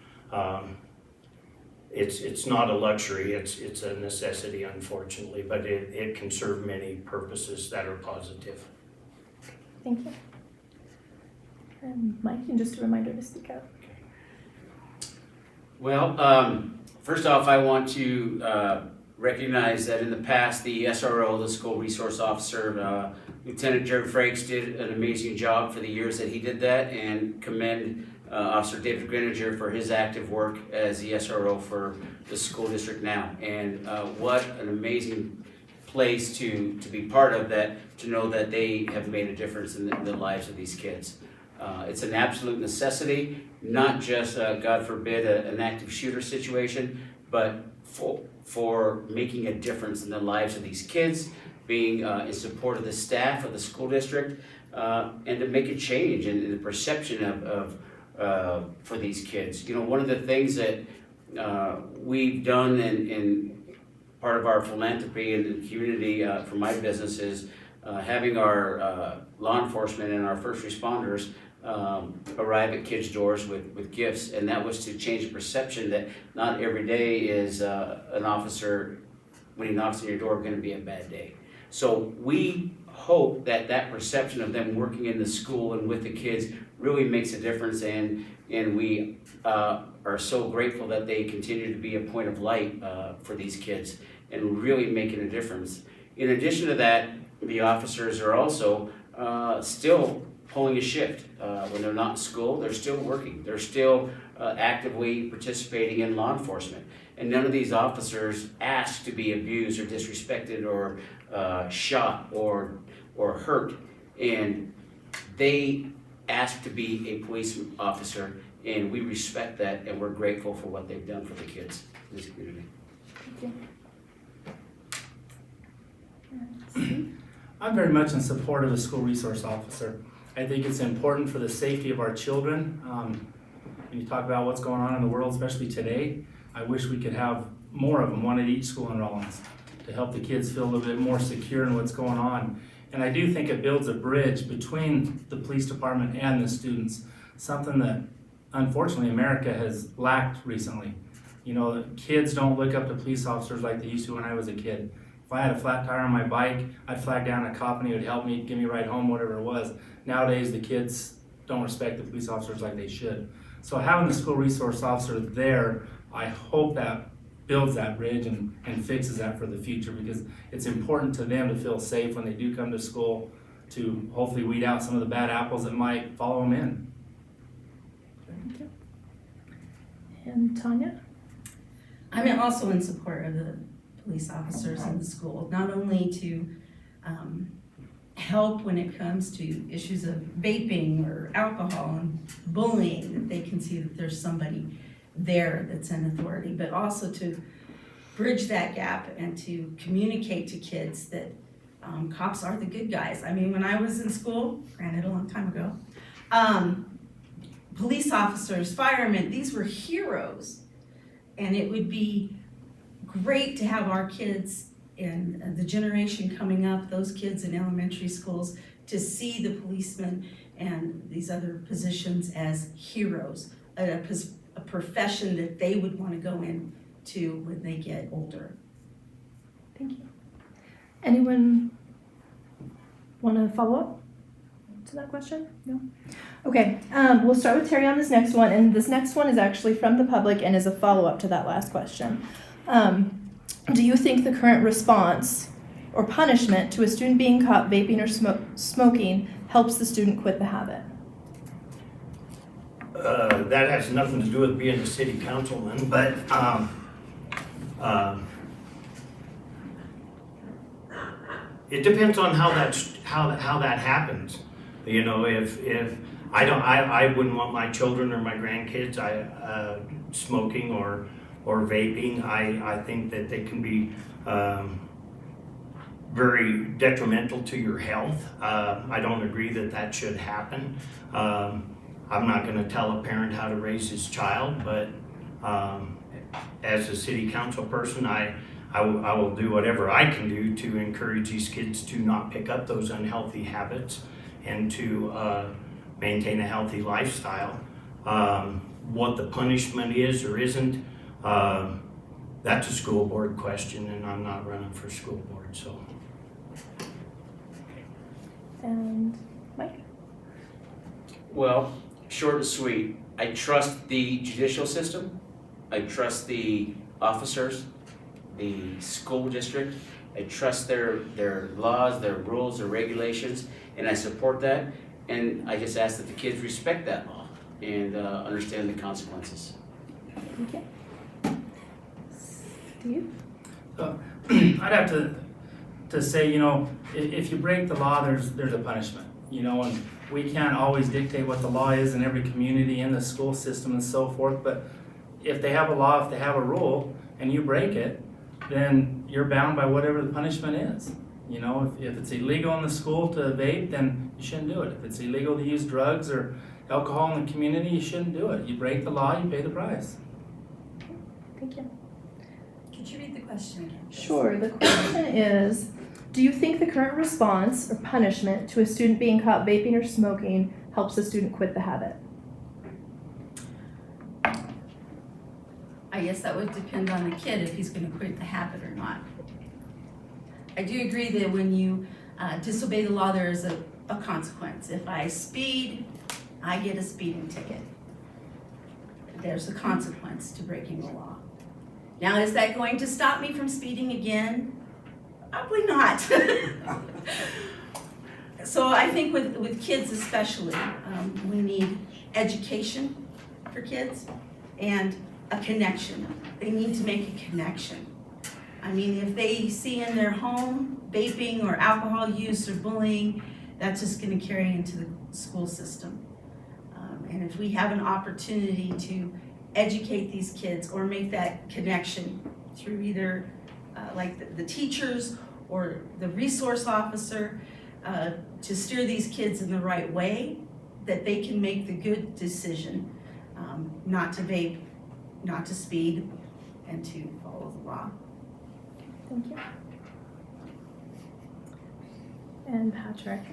It's not a luxury, it's a necessity, unfortunately, but it can serve many purposes that are positive. Thank you. And Mike, and just a reminder to speak up. Well, first off, I want to recognize that in the past, the SRO, the school resource officer, Lieutenant Jared Frakes did an amazing job for the years that he did that, and commend Officer David Greninger for his active work as the SRO for the school district now. And what an amazing place to be part of that, to know that they have made a difference in the lives of these kids. It's an absolute necessity, not just, God forbid, an active shooter situation, but for making a difference in the lives of these kids, being in support of the staff of the school district, and to make a change in the perception of for these kids. You know, one of the things that we've done in part of our philanthropy in the community for my business is having our law enforcement and our first responders arrive at kids' doors with gifts, and that was to change the perception that not every day is an officer, when he knocks on your door, going to be a bad day. So we hope that perception of them working in the school and with the kids really makes a difference, and we are so grateful that they continue to be a point of light for these kids and really making a difference. In addition to that, the officers are also still pulling a shift. When they're not in school, they're still working. They're still actively participating in law enforcement. And none of these officers ask to be abused or disrespected or shot or hurt. And they ask to be a police officer, and we respect that, and we're grateful for what they've done for the kids in this community. I'm very much in support of the school resource officer. I think it's important for the safety of our children. When you talk about what's going on in the world, especially today, I wish we could have more of them, one at each school in Rawlins, to help the kids feel a little bit more secure in what's going on. And I do think it builds a bridge between the police department and the students, something that unfortunately America has lacked recently. You know, kids don't look up to police officers like they used to when I was a kid. If I had a flat tire on my bike, I'd flag down a cop and he would help me, give me a ride home, whatever it was. Nowadays, the kids don't respect the police officers like they should. So having the school resource officer there, I hope that builds that bridge and fixes that for the future, because it's important to them to feel safe when they do come to school, to hopefully weed out some of the bad apples that might follow them in. Thank you. And Tanya? I'm also in support of the police officers in the school, not only to help when it comes to issues of vaping or alcohol and bullying, that they can see that there's somebody there that's an authority, but also to bridge that gap and to communicate to kids that cops are the good guys. I mean, when I was in school, granted a long time ago, police officers, firemen, these were heroes. And it would be great to have our kids and the generation coming up, those kids in elementary schools, to see the policemen and these other positions as heroes, a profession that they would want to go into when they get older. Thank you. Anyone want to follow up to that question? No? Okay, we'll start with Terry on this next one, and this next one is actually from the public and is a follow-up to that last question. Do you think the current response or punishment to a student being caught vaping or smoking helps the student quit the habit? That has nothing to do with being a city councilman, but it depends on how that happens. You know, if I wouldn't want my children or my grandkids smoking or vaping. I think that they can be very detrimental to your health. I don't agree that should happen. I'm not going to tell a parent how to raise his child, but as a city council person, I will do whatever I can do to encourage these kids to not pick up those unhealthy habits and to maintain a healthy lifestyle. What the punishment is or isn't, that's a school board question, and I'm not running for school board, so. And Mike? Well, short and sweet, I trust the judicial system, I trust the officers, the school district, I trust their laws, their rules, their regulations, and I support that, and I just ask that the kids respect that law and understand the consequences. Thank you. Steve? I'd have to say, you know, if you break the law, there's a punishment, you know, and we can't always dictate what the law is in every community, in the school system and so forth, but if they have a law, if they have a rule, and you break it, then you're bound by whatever the punishment is. You know, if it's illegal in the school to vape, then you shouldn't do it. If it's illegal to use drugs or alcohol in the community, you shouldn't do it. You break the law, you pay the price. Thank you. Could you read the question again? Sure. The question is, do you think the current response or punishment to a student being caught vaping or smoking helps the student quit the habit? I guess that would depend on the kid if he's going to quit the habit or not. I do agree that when you disobey the law, there is a consequence. If I speed, I get a speeding ticket. There's a consequence to breaking the law. Now, is that going to stop me from speeding again? Probably not. So I think with kids especially, we need education for kids and a connection. They need to make a connection. I mean, if they see in their home vaping or alcohol use or bullying, that's just gonna carry into the school system. And if we have an opportunity to educate these kids or make that connection through either like the teachers or the resource officer, to steer these kids in the right way, that they can make the good decision, not to vape, not to speed, and to follow the law. Thank you. And Patrick.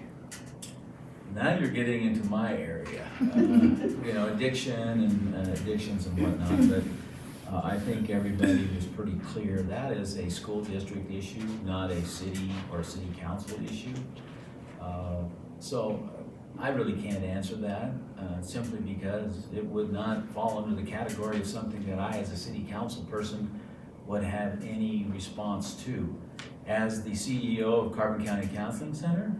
Now you're getting into my area, you know, addiction and addictions and whatnot, but I think everybody is pretty clear that is a school district issue, not a city or city council issue. So I really can't answer that simply because it would not fall under the category of something that I, as a city council person, would have any response to. As the CEO of Carbon County Counseling Center,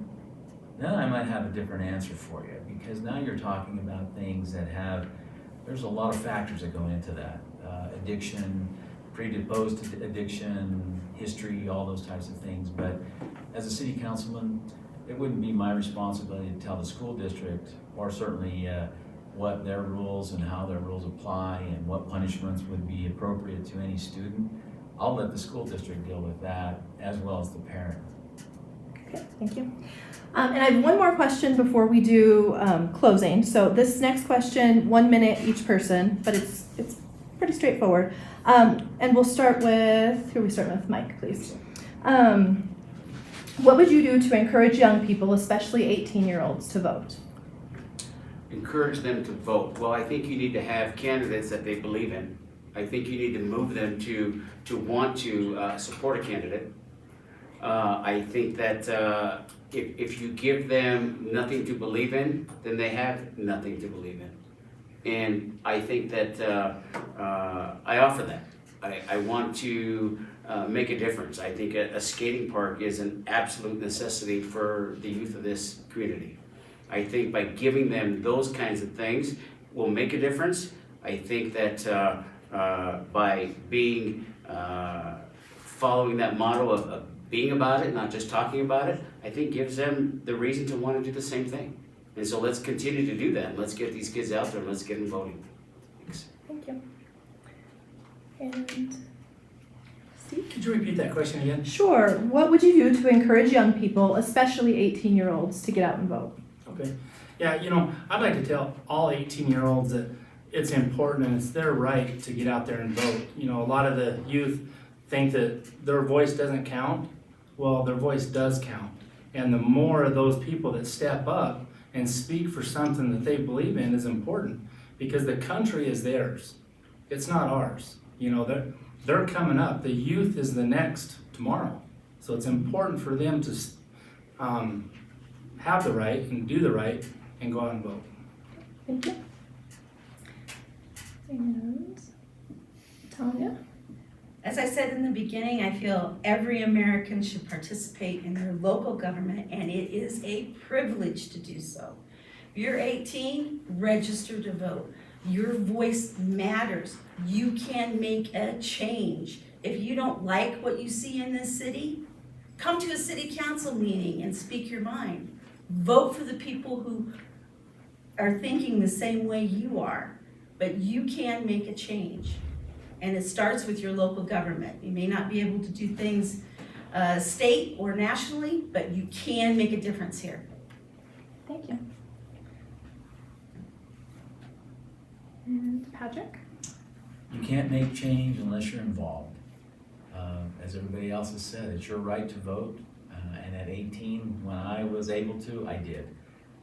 then I might have a different answer for you, because now you're talking about things that there's a lot of factors that go into that. Addiction, predisposed to addiction, history, all those types of things. But as a city councilman, it wouldn't be my responsibility to tell the school district, or certainly what their rules and how their rules apply and what punishments would be appropriate to any student. I'll let the school district deal with that, as well as the parent. Okay, thank you. And I have one more question before we do closing. So this next question, 1 minute each person, but it's pretty straightforward. And we'll start with, who are we starting with? Mike, please. What would you do to encourage young people, especially 18-year-olds, to vote? Encourage them to vote. Well, I think you need to have candidates that they believe in. I think you need to move them to want to support a candidate. I think that if you give them nothing to believe in, then they have nothing to believe in. And I think that I offer that. I want to make a difference. I think a skating park is an absolute necessity for the youth of this community. I think by giving them those kinds of things will make a difference. I think that by being following that model of being about it, not just talking about it, I think gives them the reason to want to do the same thing. And so let's continue to do that. Let's get these kids out there and let's get them voting. Thanks. Thank you. And Steve? Could you repeat that question again? Sure. What would you do to encourage young people, especially 18-year-olds, to get out and vote? Okay. Yeah, you know, I'd like to tell all 18-year-olds that it's important and it's their right to get out there and vote. You know, a lot of the youth think that their voice doesn't count. Well, their voice does count. And the more of those people that step up and speak for something that they believe in is important, because the country is theirs. It's not ours. You know, they're coming up. The youth is the next tomorrow. So it's important for them to have the right and do the right and go out and vote. Thank you. And Tanya? As I said in the beginning, I feel every American should participate in their local government, and it is a privilege to do so. If you're 18, register to vote. Your voice matters. You can make a change. If you don't like what you see in this city, come to a city council meeting and speak your mind. Vote for the people who are thinking the same way you are, but you can make a change. And it starts with your local government. You may not be able to do things state or nationally, but you can make a difference here. Thank you. And Patrick? You can't make change unless you're involved. As everybody else has said, it's your right to vote. And at 18, when I was able to, I did.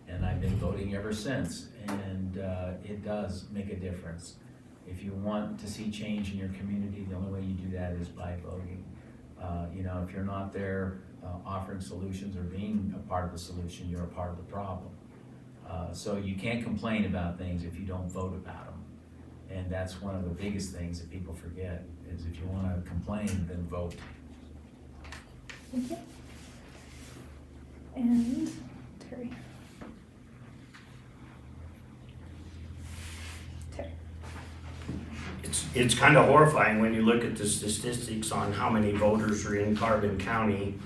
And I've been voting ever since. And it does make a difference. If you want to see change in your community, the only way you do that is by voting. You know, if you're not there offering solutions or being a part of the solution, you're a part of the problem. So you can't complain about things if you don't vote about them. And that's one of the biggest things that people forget, is if you want to complain, then vote. Thank you. And Terry. It's kind of horrifying when you look at the statistics on how many voters are in Carbon County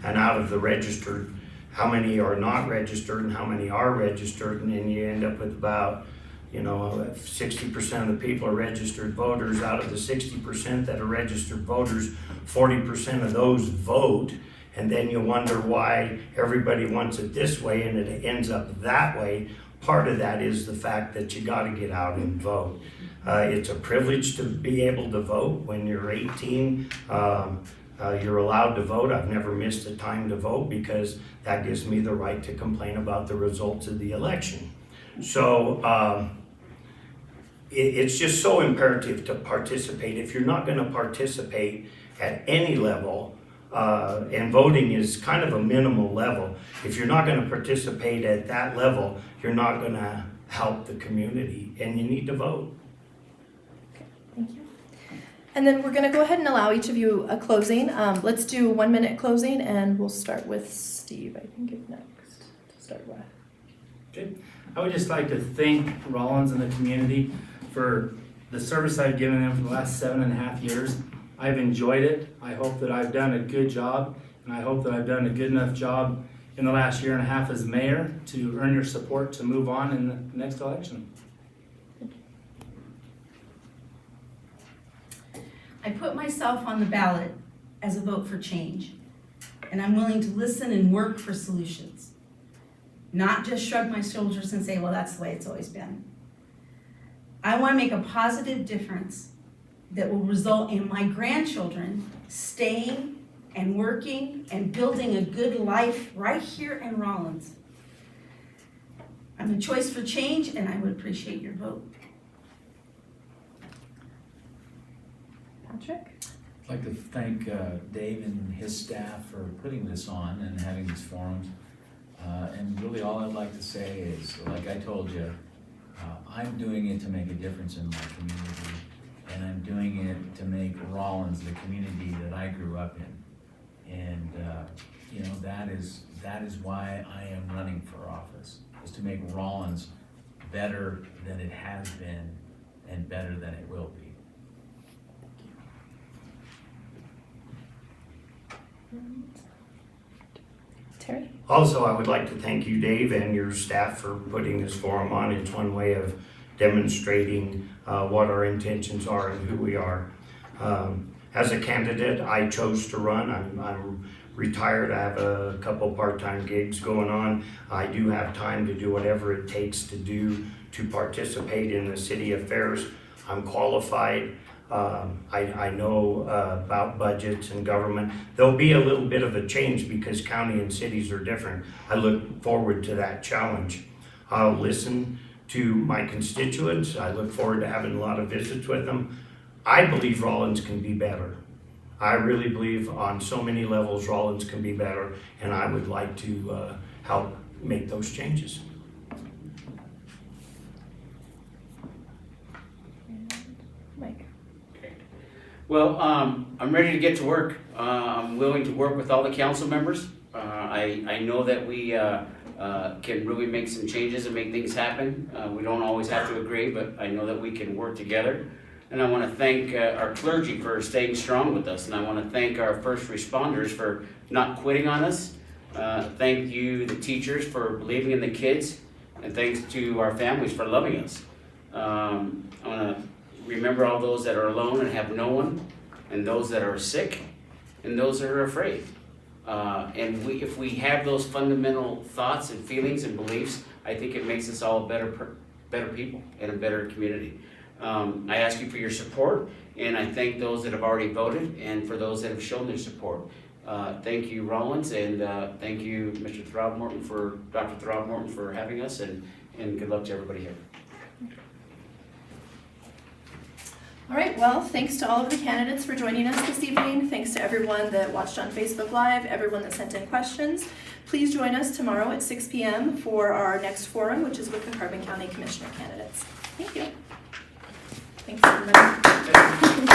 and out of the registered, how many are not registered and how many are registered, and then you end up with about, 60% of the people are registered voters. Out of the 60% that are registered voters, 40% of those vote, and then you wonder why everybody wants it this way and it ends up that way. Part of that is the fact that you got to get out and vote. It's a privilege to be able to vote when you're 18. You're allowed to vote. I've never missed a time to vote because that gives me the right to complain about the results of the election. So it's just so imperative to participate. If you're not going to participate at any level, and voting is kind of a minimal level, if you're not going to participate at that level, you're not going to help the community, and you need to vote. Thank you. And then we're going to go ahead and allow each of you a closing. Let's do 1 minute closing, and we'll start with Steve, I think, is next to start with. Okay. I would just like to thank Rawlins and the community for the service I've given them for the last 7.5 years. I've enjoyed it. I hope that I've done a good job, and I hope that I've done a good enough job in the last 1.5 years as mayor to earn your support to move on in the next election. I put myself on the ballot as a vote for change, and I'm willing to listen and work for solutions, not just shrug my shoulders and say, well, that's the way it's always been. I want to make a positive difference that will result in my grandchildren staying and working and building a good life right here in Rawlins. I'm a choice for change, and I would appreciate your vote. Patrick? I'd like to thank Dave and his staff for putting this on and having these forums. And really all I'd like to say is, like I told you, I'm doing it to make a difference in my community, and I'm doing it to make Rawlins the community that I grew up in. And that is why I am running for office, is to make Rawlins better than it has been and better than it will be. Terry? Also, I would like to thank you, Dave, and your staff for putting this forum on. It's one way of demonstrating what our intentions are and who we are. As a candidate, I chose to run. I'm retired. I have a couple part-time gigs going on. I do have time to do whatever it takes to participate in the city affairs. I'm qualified. I know about budgets and government. There'll be a little bit of a change because county and cities are different. I look forward to that challenge. I'll listen to my constituents. I look forward to having a lot of visits with them. I believe Rawlins can be better. I really believe on so many levels Rawlins can be better, and I would like to help make those changes. Mike? Well, I'm ready to get to work. I'm willing to work with all the council members. I know that we can really make some changes and make things happen. We don't always have to agree, but I know that we can work together. And I want to thank our clergy for staying strong with us. And I want to thank our first responders for not quitting on us. Thank you, the teachers, for believing in the kids. And thanks to our families for loving us. I want to remember all those that are alone and have no one, and those that are sick, and those that are afraid. And if we have those fundamental thoughts and feelings and beliefs, I think it makes us all better people and a better community. I ask you for your support, and I thank those that have already voted, and for those that have shown their support. Thank you, Rawlins, and thank you, Mr. Throgmorton, Dr. Throgmorton, for having us, and good luck to everybody here. All right, well, thanks to all of the candidates for joining us this evening. Thanks to everyone that watched on Facebook Live, everyone that sent in questions. Please join us tomorrow at 6 p.m. for our next forum, which is with the Carbon County Commissioner candidates. Thank you. Thanks, everybody.